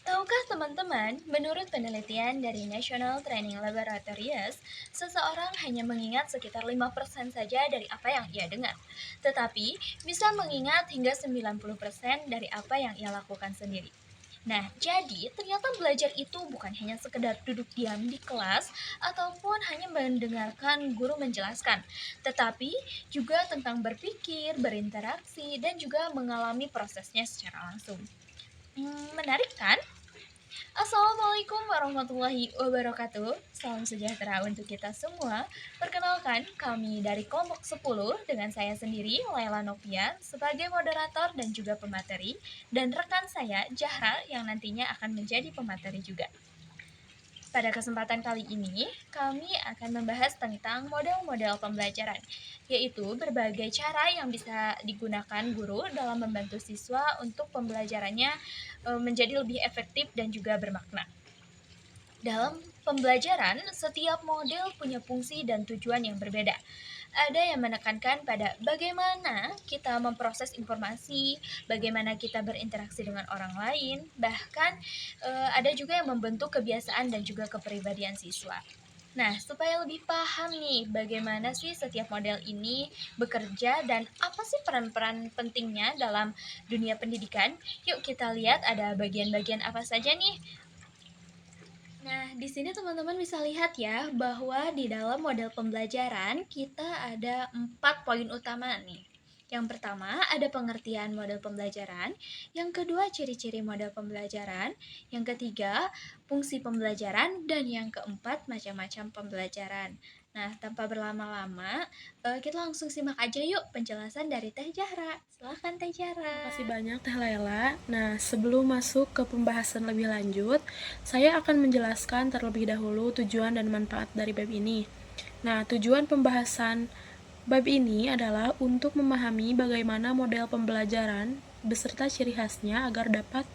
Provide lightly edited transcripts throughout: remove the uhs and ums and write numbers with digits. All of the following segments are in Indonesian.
Tahukah teman-teman, menurut penelitian dari National Training Laboratories, seseorang hanya mengingat sekitar 5% saja dari apa yang ia dengar, tetapi bisa mengingat hingga 90% dari apa yang ia lakukan sendiri. Nah, jadi ternyata belajar itu bukan hanya sekedar duduk diam di kelas ataupun hanya mendengarkan guru menjelaskan, tetapi juga tentang berpikir, berinteraksi, dan juga mengalami prosesnya secara langsung. Menarik kan? Assalamualaikum warahmatullahi wabarakatuh. Salam sejahtera untuk kita semua. Perkenalkan, kami dari kelompok 10 dengan saya sendiri, Laila Novian, sebagai moderator dan juga pemateri, dan rekan saya, Jahra, yang nantinya akan menjadi pemateri juga. Pada kesempatan kali ini, kami akan membahas tentang model-model pembelajaran, yaitu berbagai cara yang bisa digunakan guru dalam membantu siswa untuk pembelajarannya menjadi lebih efektif dan juga bermakna. Dalam pembelajaran, setiap model punya fungsi dan tujuan yang berbeda. Ada yang menekankan pada bagaimana kita memproses informasi, bagaimana kita berinteraksi dengan orang lain, bahkan ada juga yang membentuk kebiasaan dan juga kepribadian siswa. Nah, supaya lebih paham nih bagaimana sih setiap model ini bekerja dan apa sih peran-peran pentingnya dalam dunia pendidikan, yuk kita lihat ada bagian-bagian apa saja nih. Nah, di sini teman-teman bisa lihat ya bahwa di dalam model pembelajaran kita ada 4 poin utama nih. Yang pertama ada pengertian model pembelajaran, yang kedua ciri-ciri model pembelajaran, yang ketiga fungsi pembelajaran, dan yang keempat macam-macam pembelajaran. Nah, tanpa berlama-lama, kita langsung simak aja yuk penjelasan dari Teh Jahra. Silakan Teh Jahra. Terima kasih banyak Teh Laila. Nah, sebelum masuk ke pembahasan lebih lanjut, saya akan menjelaskan terlebih dahulu tujuan dan manfaat dari bab ini. Nah, tujuan pembahasan bab ini adalah untuk memahami bagaimana model pembelajaran beserta ciri khasnya agar dapat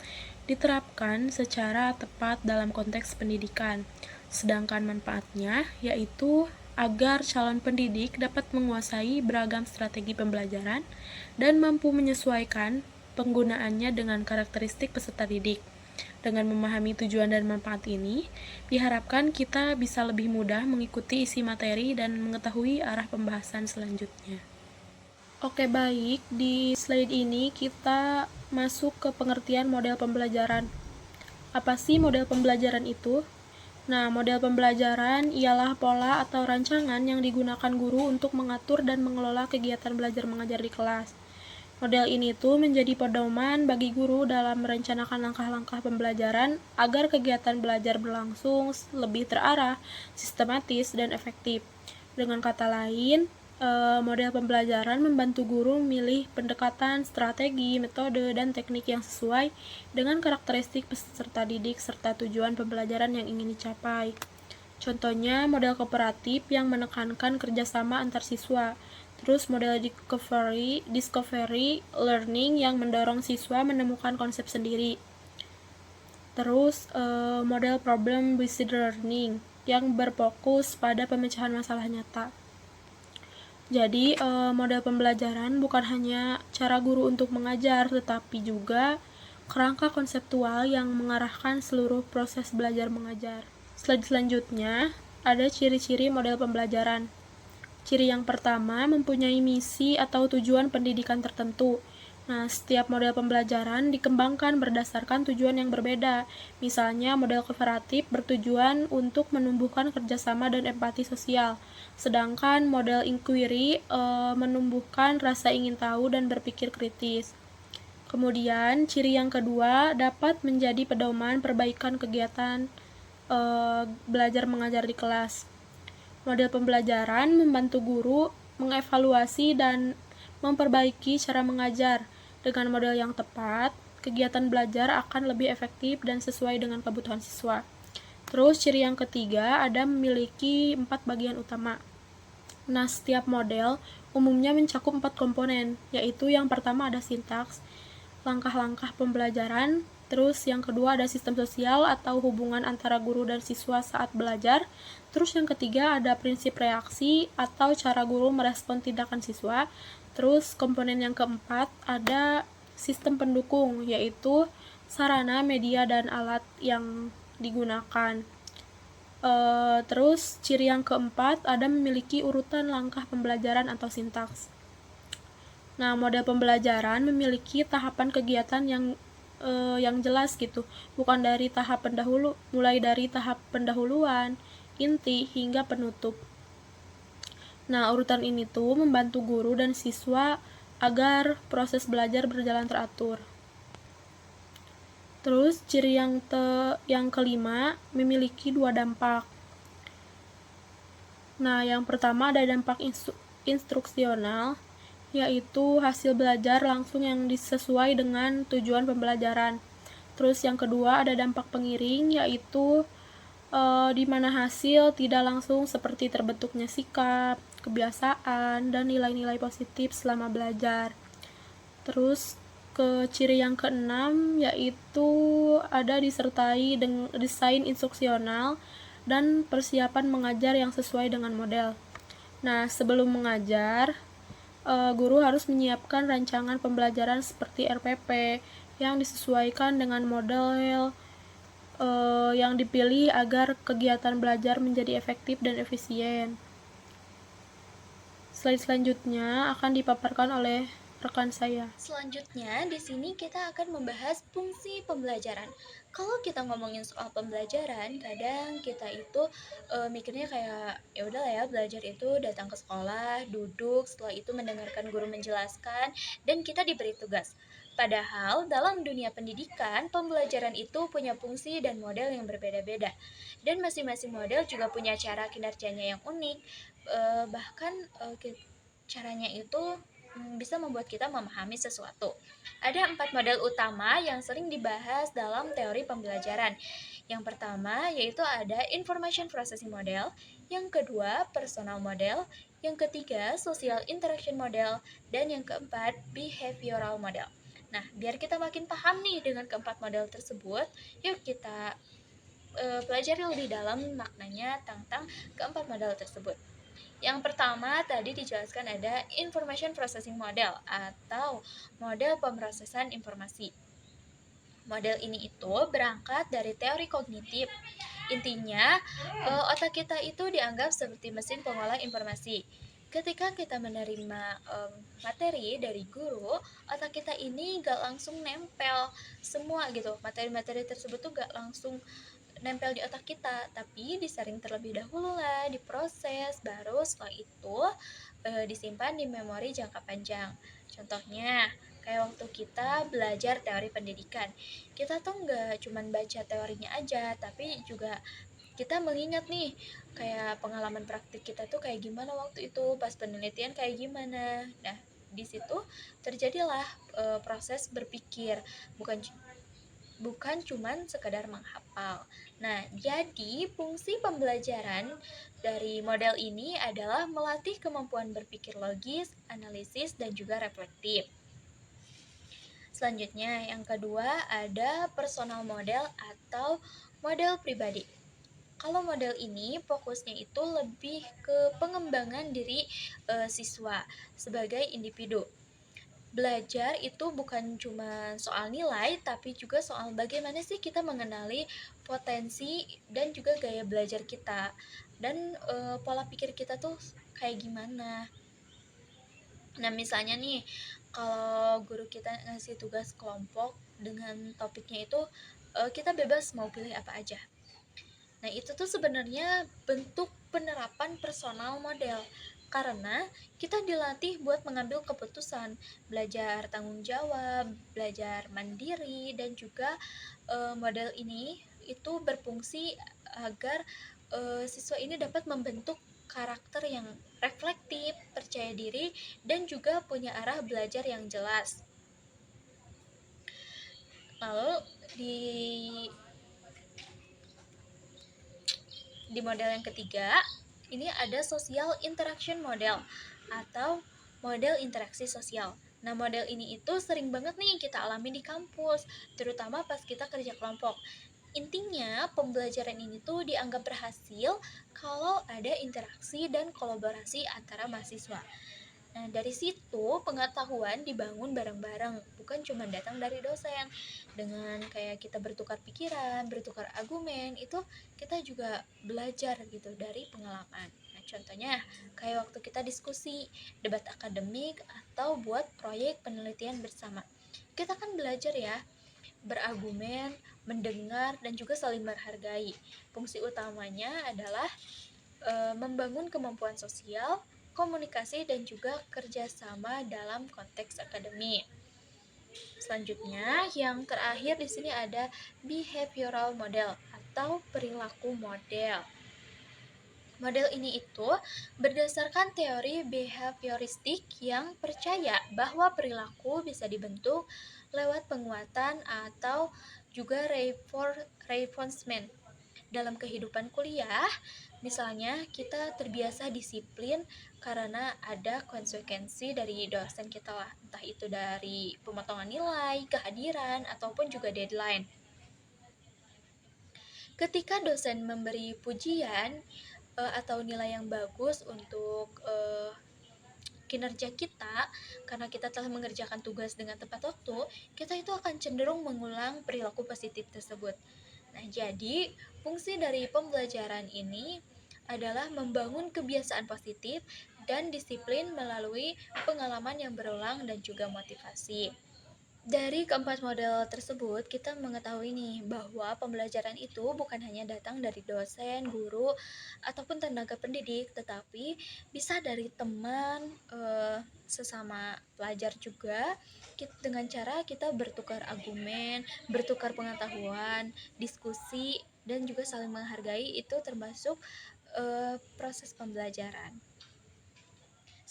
diterapkan secara tepat dalam konteks pendidikan. Sedangkan manfaatnya yaitu agar calon pendidik dapat menguasai beragam strategi pembelajaran dan mampu menyesuaikan penggunaannya dengan karakteristik peserta didik. Dengan memahami tujuan dan manfaat ini, diharapkan kita bisa lebih mudah mengikuti isi materi dan mengetahui arah pembahasan selanjutnya. Oke, baik. Di slide ini kita masuk ke pengertian model pembelajaran. Apa sih model pembelajaran itu? Nah, model pembelajaran ialah pola atau rancangan yang digunakan guru untuk mengatur dan mengelola kegiatan belajar mengajar di kelas. Model ini tuh menjadi pedoman bagi guru dalam merencanakan langkah-langkah pembelajaran agar kegiatan belajar berlangsung lebih terarah, sistematis, dan efektif. Dengan kata lain, model pembelajaran membantu guru memilih pendekatan, strategi, metode, dan teknik yang sesuai dengan karakteristik peserta didik serta tujuan pembelajaran yang ingin dicapai. Contohnya model kooperatif yang menekankan kerjasama antar siswa. Terus model discovery learning yang mendorong siswa menemukan konsep sendiri. Terus model problem based learning yang berfokus pada pemecahan masalah nyata. Jadi model pembelajaran bukan hanya cara guru untuk mengajar, tetapi juga kerangka konseptual yang mengarahkan seluruh proses belajar mengajar. Slide selanjutnya ada ciri-ciri model pembelajaran. Ciri yang pertama mempunyai misi atau tujuan pendidikan tertentu. Nah, setiap model pembelajaran dikembangkan berdasarkan tujuan yang berbeda. Misalnya, model kooperatif bertujuan untuk menumbuhkan kerjasama dan empati sosial. Sedangkan model inquiry menumbuhkan rasa ingin tahu dan berpikir kritis. Kemudian, ciri yang kedua dapat menjadi pedoman perbaikan kegiatan belajar mengajar di kelas. Model pembelajaran membantu guru mengevaluasi dan memperbaiki cara mengajar. Dengan model yang tepat, kegiatan belajar akan lebih efektif dan sesuai dengan kebutuhan siswa. Terus ciri yang ketiga ada memiliki 4 bagian utama. Nah, setiap model umumnya mencakup 4 komponen, yaitu yang pertama ada sintaks, langkah-langkah pembelajaran, terus yang kedua ada sistem sosial atau hubungan antara guru dan siswa saat belajar, terus yang ketiga ada prinsip reaksi atau cara guru merespon tindakan siswa, terus komponen yang keempat ada sistem pendukung, yaitu sarana, media, dan alat yang digunakan. Terus ciri yang keempat ada memiliki urutan langkah pembelajaran atau sintaks. Nah, model pembelajaran memiliki tahapan kegiatan yang jelas gitu, bukan dari tahap pendahulu, mulai dari tahap pendahuluan, inti, hingga penutup. Nah, urutan ini tuh membantu guru dan siswa agar proses belajar berjalan teratur. Terus ciri yang kelima memiliki dua dampak. Nah, yang pertama ada dampak instruksional, yaitu hasil belajar langsung yang disesuai dengan tujuan pembelajaran. Terus yang kedua ada dampak pengiring, yaitu di mana hasil tidak langsung seperti terbentuknya sikap, kebiasaan, dan nilai-nilai positif selama belajar. Terus ke ciri yang keenam yaitu ada disertai dengan desain instruksional dan persiapan mengajar yang sesuai dengan model. Nah, sebelum mengajar, guru harus menyiapkan rancangan pembelajaran seperti RPP yang disesuaikan dengan model yang dipilih agar kegiatan belajar menjadi efektif dan efisien. Slide selanjutnya akan dipaparkan oleh rekan saya. Selanjutnya, di sini kita akan membahas fungsi pembelajaran. Kalau kita ngomongin soal pembelajaran, kadang kita itu mikirnya kayak ya udahlah ya, belajar itu datang ke sekolah, duduk, setelah itu mendengarkan guru menjelaskan dan kita diberi tugas. Padahal dalam dunia pendidikan, pembelajaran itu punya fungsi dan model yang berbeda-beda. Dan masing-masing model juga punya cara kinerjanya yang unik. Bahkan caranya itu bisa membuat kita memahami sesuatu. Ada 4 model utama yang sering dibahas dalam teori pembelajaran. Yang pertama yaitu ada information processing model, yang kedua personal model, yang ketiga social interaction model, dan yang keempat behavioral model. Nah, biar kita makin paham nih dengan keempat model tersebut, yuk kita pelajari lebih dalam maknanya tentang keempat model tersebut. Yang pertama tadi dijelaskan ada information processing model atau model pemrosesan informasi. Model ini itu berangkat dari teori kognitif. Intinya, otak kita itu dianggap seperti mesin pengolah informasi. Ketika kita menerima materi dari guru, otak kita ini gak langsung nempel semua gitu. Materi-materi tersebut tuh gak langsung nempel di otak kita, tapi disaring terlebih dahulu lah, diproses, baru setelah itu disimpan di memori jangka panjang. Contohnya, kayak waktu kita belajar teori pendidikan, kita tuh nggak cuman baca teorinya aja, tapi juga kita mengingat nih, kayak pengalaman praktik kita tuh kayak gimana waktu itu, pas penelitian kayak gimana. Nah, di situ terjadilah proses berpikir, bukan bukan cuman sekadar menghafal. Nah, jadi fungsi pembelajaran dari model ini adalah melatih kemampuan berpikir logis, analisis, dan juga reflektif. Selanjutnya, yang kedua ada personal model atau model pribadi. Kalau model ini fokusnya itu lebih ke pengembangan diri siswa sebagai individu. Belajar itu bukan cuma soal nilai, tapi juga soal bagaimana sih kita mengenali potensi dan juga gaya belajar kita, dan pola pikir kita tuh kayak gimana. Nah, misalnya nih, kalau guru kita ngasih tugas kelompok dengan topiknya itu kita bebas mau pilih apa aja. Nah, itu tuh sebenarnya bentuk penerapan personal model, karena kita dilatih buat mengambil keputusan, belajar tanggung jawab, belajar mandiri, dan juga model ini itu berfungsi agar siswa ini dapat membentuk karakter yang reflektif, percaya diri, dan juga punya arah belajar yang jelas. Lalu di model yang ketiga, ini ada social interaction model atau model interaksi sosial. Nah, model ini itu sering banget nih kita alami di kampus, terutama pas kita kerja kelompok. Intinya, pembelajaran ini tuh dianggap berhasil kalau ada interaksi dan kolaborasi antara mahasiswa. Nah, dari situ pengetahuan dibangun bareng-bareng, bukan cuma datang dari dosen. Dengan kayak kita bertukar pikiran, bertukar argumen, itu kita juga belajar gitu dari pengalaman. Nah, contohnya kayak waktu kita diskusi, debat akademik, atau buat proyek penelitian bersama. Kita kan belajar ya, berargumen, mendengar, dan juga saling menghargai. Fungsi utamanya adalah membangun kemampuan sosial, komunikasi, dan juga kerjasama dalam konteks akademik. Selanjutnya, yang terakhir di sini ada behavioral model atau perilaku model. Model ini itu berdasarkan teori behavioristik yang percaya bahwa perilaku bisa dibentuk lewat penguatan atau juga reinforcement. Dalam kehidupan kuliah, misalnya kita terbiasa disiplin karena ada konsekuensi dari dosen kita lah, entah itu dari pemotongan nilai, kehadiran, ataupun juga deadline. Ketika dosen memberi pujian atau nilai yang bagus untuk kinerja kita, karena kita telah mengerjakan tugas dengan tepat waktu, kita itu akan cenderung mengulang perilaku positif tersebut. Nah, jadi fungsi dari pembelajaran ini adalah membangun kebiasaan positif dan disiplin melalui pengalaman yang berulang dan juga motivasi. Dari keempat model tersebut, kita mengetahui nih bahwa pembelajaran itu bukan hanya datang dari dosen, guru, ataupun tenaga pendidik, tetapi bisa dari teman, sesama pelajar juga, dengan cara kita bertukar argumen, bertukar pengetahuan, diskusi, dan juga saling menghargai itu termasuk proses pembelajaran.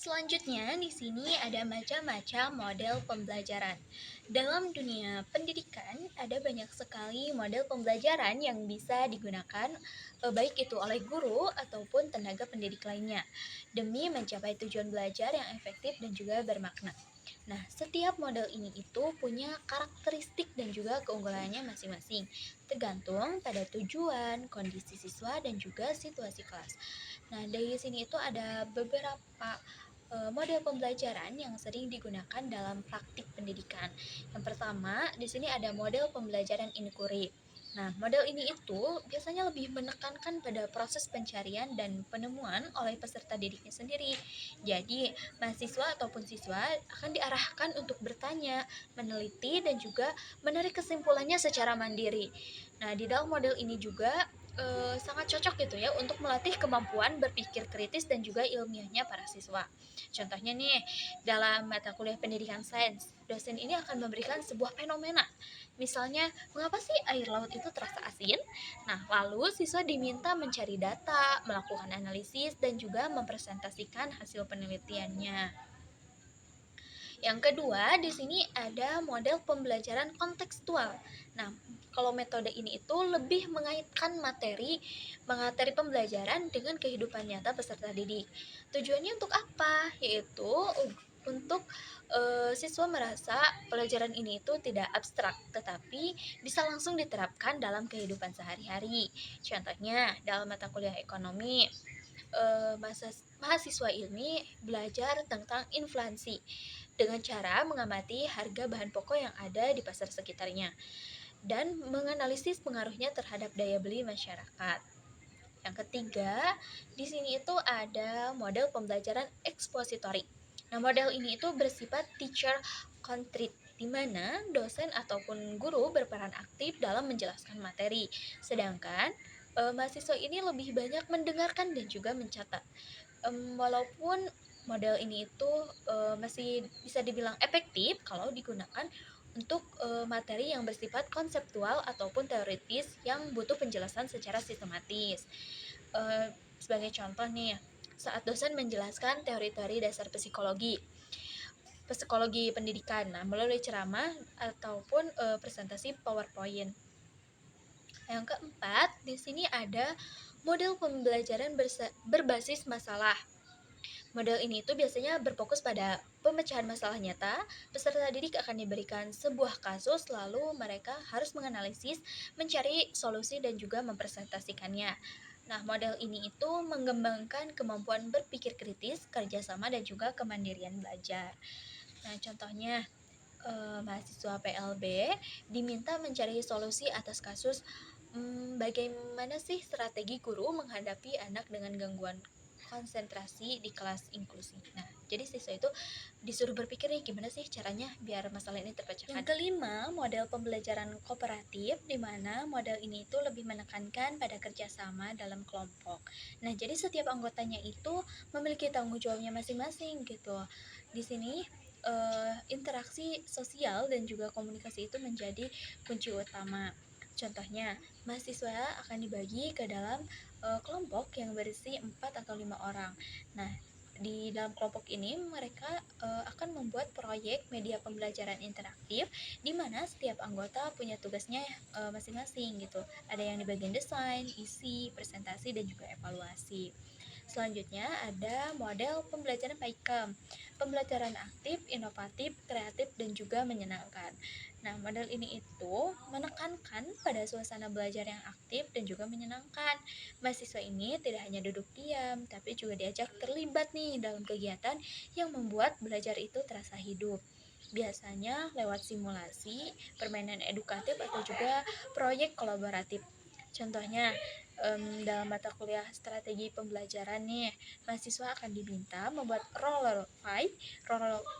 Selanjutnya, di sini ada macam-macam model pembelajaran. Dalam dunia pendidikan, ada banyak sekali model pembelajaran yang bisa digunakan, baik itu oleh guru ataupun tenaga pendidik lainnya, demi mencapai tujuan belajar yang efektif dan juga bermakna. Nah, setiap model ini itu punya karakteristik dan juga keunggulannya masing-masing, tergantung pada tujuan, kondisi siswa, dan juga situasi kelas. Nah, dari sini itu ada beberapa model pembelajaran yang sering digunakan dalam praktik pendidikan. Yang pertama, di sini ada model pembelajaran inquiry. Nah, model ini itu biasanya lebih menekankan pada proses pencarian dan penemuan oleh peserta didiknya sendiri. Jadi, mahasiswa ataupun siswa akan diarahkan untuk bertanya, meneliti, dan juga menarik kesimpulannya secara mandiri. Nah, di dalam model ini juga sangat cocok gitu ya untuk melatih kemampuan berpikir kritis dan juga ilmiahnya para siswa. Contohnya nih, dalam mata kuliah pendidikan sains, dosen ini akan memberikan sebuah fenomena. Misalnya, mengapa sih air laut itu terasa asin? Nah, lalu siswa diminta mencari data, melakukan analisis, dan juga mempresentasikan hasil penelitiannya. Yang kedua, di sini ada model pembelajaran kontekstual. Nah, kalau metode ini itu lebih mengaitkan materi pembelajaran dengan kehidupan nyata peserta didik. Tujuannya untuk apa? Yaitu untuk siswa merasa pelajaran ini itu tidak abstrak, tetapi bisa langsung diterapkan dalam kehidupan sehari-hari. Contohnya, dalam mata kuliah ekonomi, mahasiswa ini belajar tentang inflasi dengan cara mengamati harga bahan pokok yang ada di pasar sekitarnya dan menganalisis pengaruhnya terhadap daya beli masyarakat. Yang ketiga, di sini itu ada model pembelajaran ekspositori. Nah, model ini itu bersifat teacher centric, di mana dosen ataupun guru berperan aktif dalam menjelaskan materi, sedangkan mahasiswa ini lebih banyak mendengarkan dan juga mencatat. Walaupun model ini itu masih bisa dibilang efektif kalau digunakan untuk materi yang bersifat konseptual ataupun teoritis yang butuh penjelasan secara sistematis. Sebagai contoh nih, saat dosen menjelaskan teori-teori dasar psikologi pendidikan, nah melalui ceramah ataupun presentasi PowerPoint. Yang keempat, di sini ada model pembelajaran berbasis masalah. Model ini tuh biasanya berfokus pada pemecahan masalah nyata. Peserta didik akan diberikan sebuah kasus, lalu mereka harus menganalisis, mencari solusi, dan juga mempresentasikannya. Nah, model ini itu mengembangkan kemampuan berpikir kritis, kerjasama, dan juga kemandirian belajar. Nah, contohnya, mahasiswa PLB diminta mencari solusi atas kasus, bagaimana sih strategi guru menghadapi anak dengan gangguan konsentrasi di kelas inklusi. Nah, jadi siswa itu disuruh berpikir nih gimana sih caranya biar masalah ini terpecahkan. Yang kelima, model pembelajaran kooperatif, di mana model ini itu lebih menekankan pada kerjasama dalam kelompok. Nah, jadi setiap anggotanya itu memiliki tanggung jawabnya masing-masing gitu. Di sini interaksi sosial dan juga komunikasi itu menjadi kunci utama. Contohnya, mahasiswa akan dibagi ke dalam kelompok yang berisi 4 atau 5 orang. Nah, di dalam kelompok ini mereka akan membuat proyek media pembelajaran interaktif di mana setiap anggota punya tugasnya masing-masing gitu. Ada yang di bagian desain, isi, presentasi, dan juga evaluasi. Selanjutnya ada model pembelajaran PAIKEM, pembelajaran aktif, inovatif, kreatif, dan juga menyenangkan. Nah, model ini itu menekankan pada suasana belajar yang aktif dan juga menyenangkan. Mahasiswa ini tidak hanya duduk diam, tapi juga diajak terlibat nih dalam kegiatan yang membuat belajar itu terasa hidup. Biasanya lewat simulasi, permainan edukatif, atau juga proyek kolaboratif. Contohnya, dalam mata kuliah strategi pembelajaran nih, mahasiswa akan diminta membuat role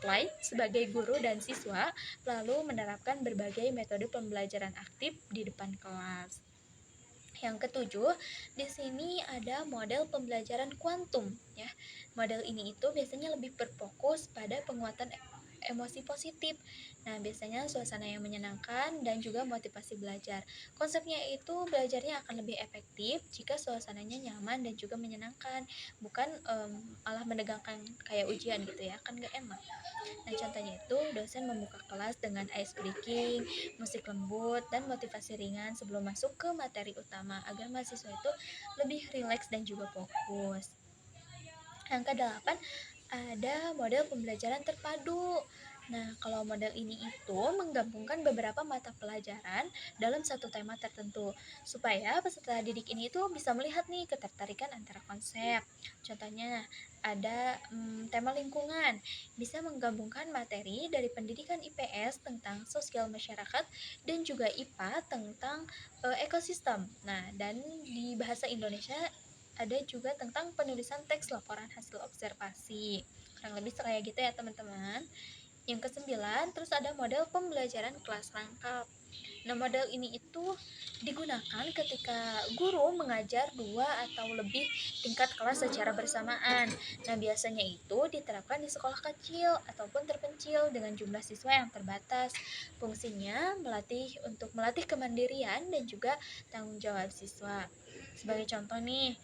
play sebagai guru dan siswa, lalu menerapkan berbagai metode pembelajaran aktif di depan kelas. Yang ketujuh, di sini ada model pembelajaran kuantum ya. Model ini itu biasanya lebih berfokus pada penguatan emosi positif. Nah, biasanya suasana yang menyenangkan dan juga motivasi belajar. Konsepnya itu belajarnya akan lebih efektif jika suasananya nyaman dan juga menyenangkan, bukan malah menegangkan kayak ujian gitu ya, kan gak enak. Nah, contohnya itu dosen membuka kelas dengan ice breaking, musik lembut, dan motivasi ringan sebelum masuk ke materi utama agar mahasiswa itu lebih rileks dan juga fokus. Yang kedelapan, ada model pembelajaran terpadu. Nah, kalau model ini itu menggabungkan beberapa mata pelajaran dalam satu tema tertentu, supaya peserta didik ini itu bisa melihat nih ketertarikan antara konsep. Contohnya, ada tema lingkungan, bisa menggabungkan materi dari pendidikan IPS tentang sosial masyarakat dan juga IPA tentang ekosistem. Nah, dan di bahasa Indonesia ada juga tentang penulisan teks laporan hasil observasi. Kurang lebih kayak gitu ya teman-teman. Yang kesembilan, terus ada model pembelajaran kelas rangkap. Nah, model ini itu digunakan ketika guru mengajar dua atau lebih tingkat kelas secara bersamaan. Nah, biasanya itu diterapkan di sekolah kecil ataupun terpencil dengan jumlah siswa yang terbatas. Fungsinya melatih kemandirian dan juga tanggung jawab siswa. Sebagai contoh nih,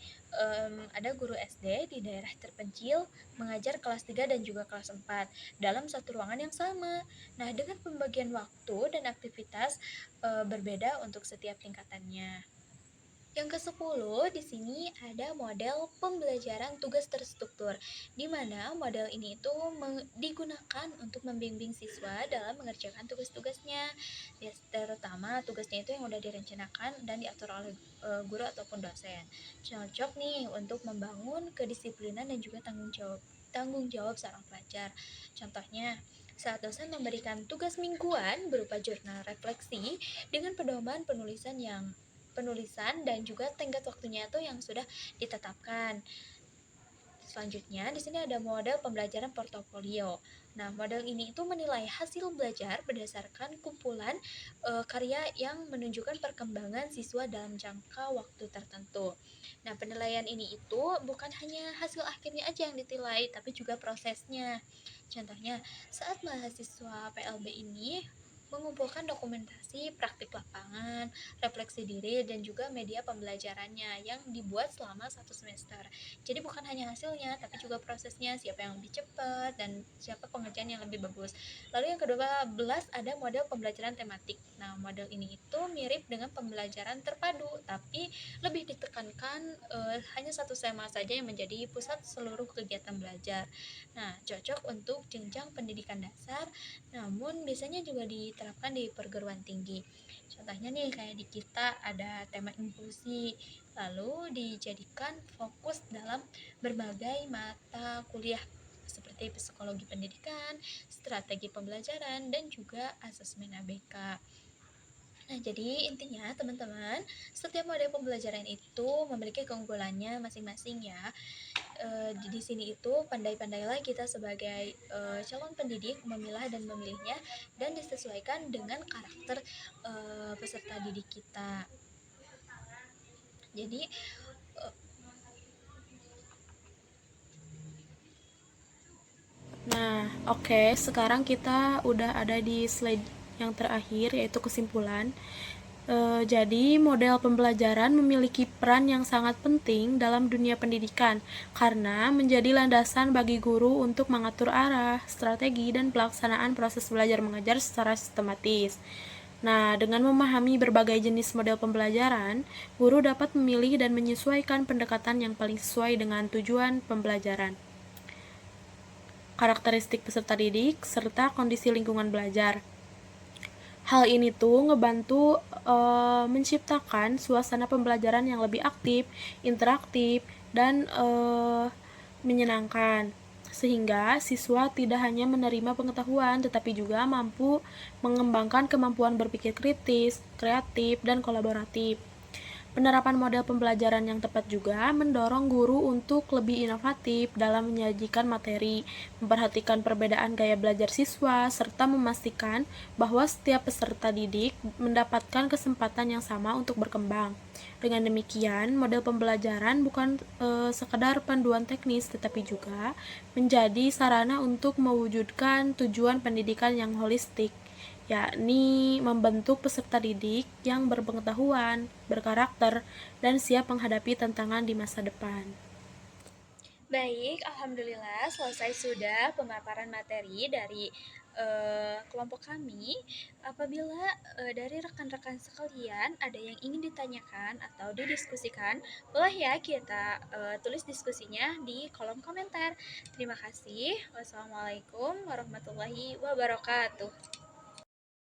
ada guru SD di daerah terpencil mengajar kelas 3 dan juga kelas 4 dalam satu ruangan yang sama. Nah, dengan pembagian waktu dan aktivitas berbeda untuk setiap tingkatannya. Yang ke-10 di sini ada model pembelajaran tugas terstruktur, di mana model ini itu digunakan untuk membimbing siswa dalam mengerjakan tugas-tugasnya. Ya, terutama tugasnya itu yang udah direncanakan dan diatur oleh guru ataupun dosen. Cocok nih untuk membangun kedisiplinan dan juga tanggung jawab seorang pelajar. Contohnya, saat dosen memberikan tugas mingguan berupa jurnal refleksi dengan pedoman penulisan dan juga tenggat waktunya itu yang sudah ditetapkan. Selanjutnya, di sini ada model pembelajaran portofolio. Nah, model ini itu menilai hasil belajar berdasarkan kumpulan karya yang menunjukkan perkembangan siswa dalam jangka waktu tertentu. Nah, penilaian ini itu bukan hanya hasil akhirnya aja yang ditilai, tapi juga prosesnya. Contohnya, saat mahasiswa PLB ini mengumpulkan dokumentasi praktik lapangan, refleksi diri, dan juga media pembelajarannya yang dibuat selama 1 semester. Jadi bukan hanya hasilnya, tapi juga prosesnya, siapa yang lebih cepat, dan siapa pengerjaan yang lebih bagus. Lalu yang kedua belas ada model pembelajaran tematik. Nah, model ini itu mirip dengan pembelajaran terpadu, tapi lebih ditekankan hanya satu tema saja yang menjadi pusat seluruh kegiatan belajar. Nah, cocok untuk jenjang pendidikan dasar, namun biasanya juga diterapkan di perguruan tinggi. Contohnya nih kayak di kita ada tema inklusi, lalu dijadikan fokus dalam berbagai mata kuliah seperti psikologi pendidikan, strategi pembelajaran, dan juga asesmen ABK. Nah, jadi intinya teman-teman, setiap model pembelajaran itu memiliki keunggulannya masing-masing ya. Di sini itu pandai-pandailah kita sebagai calon pendidik memilah dan memilihnya dan disesuaikan dengan karakter peserta didik kita. Jadi eh, Nah, oke, sekarang kita udah ada di slide yang terakhir, yaitu kesimpulan. Jadi, model pembelajaran memiliki peran yang sangat penting dalam dunia pendidikan karena menjadi landasan bagi guru untuk mengatur arah, strategi, dan pelaksanaan proses belajar mengajar secara sistematis. Nah, dengan memahami berbagai jenis model pembelajaran, guru dapat memilih dan menyesuaikan pendekatan yang paling sesuai dengan tujuan pembelajaran, karakteristik peserta didik, serta kondisi lingkungan belajar. Hal ini tuh ngebantu menciptakan suasana pembelajaran yang lebih aktif, interaktif, dan menyenangkan. Sehingga siswa tidak hanya menerima pengetahuan, tetapi juga mampu mengembangkan kemampuan berpikir kritis, kreatif, dan kolaboratif. Penerapan model pembelajaran yang tepat juga mendorong guru untuk lebih inovatif dalam menyajikan materi, memperhatikan perbedaan gaya belajar siswa, serta memastikan bahwa setiap peserta didik mendapatkan kesempatan yang sama untuk berkembang. Dengan demikian, model pembelajaran bukan sekadar panduan teknis, tetapi juga menjadi sarana untuk mewujudkan tujuan pendidikan yang holistik, yakni membentuk peserta didik yang berpengetahuan, berkarakter, dan siap menghadapi tantangan di masa depan. baik, alhamdulillah selesai sudah pemaparan materi dari kelompok kami. Apabila dari rekan-rekan sekalian ada yang ingin ditanyakan atau didiskusikan, boleh ya kita tulis diskusinya di kolom komentar. Terima kasih. Wassalamualaikum warahmatullahi wabarakatuh.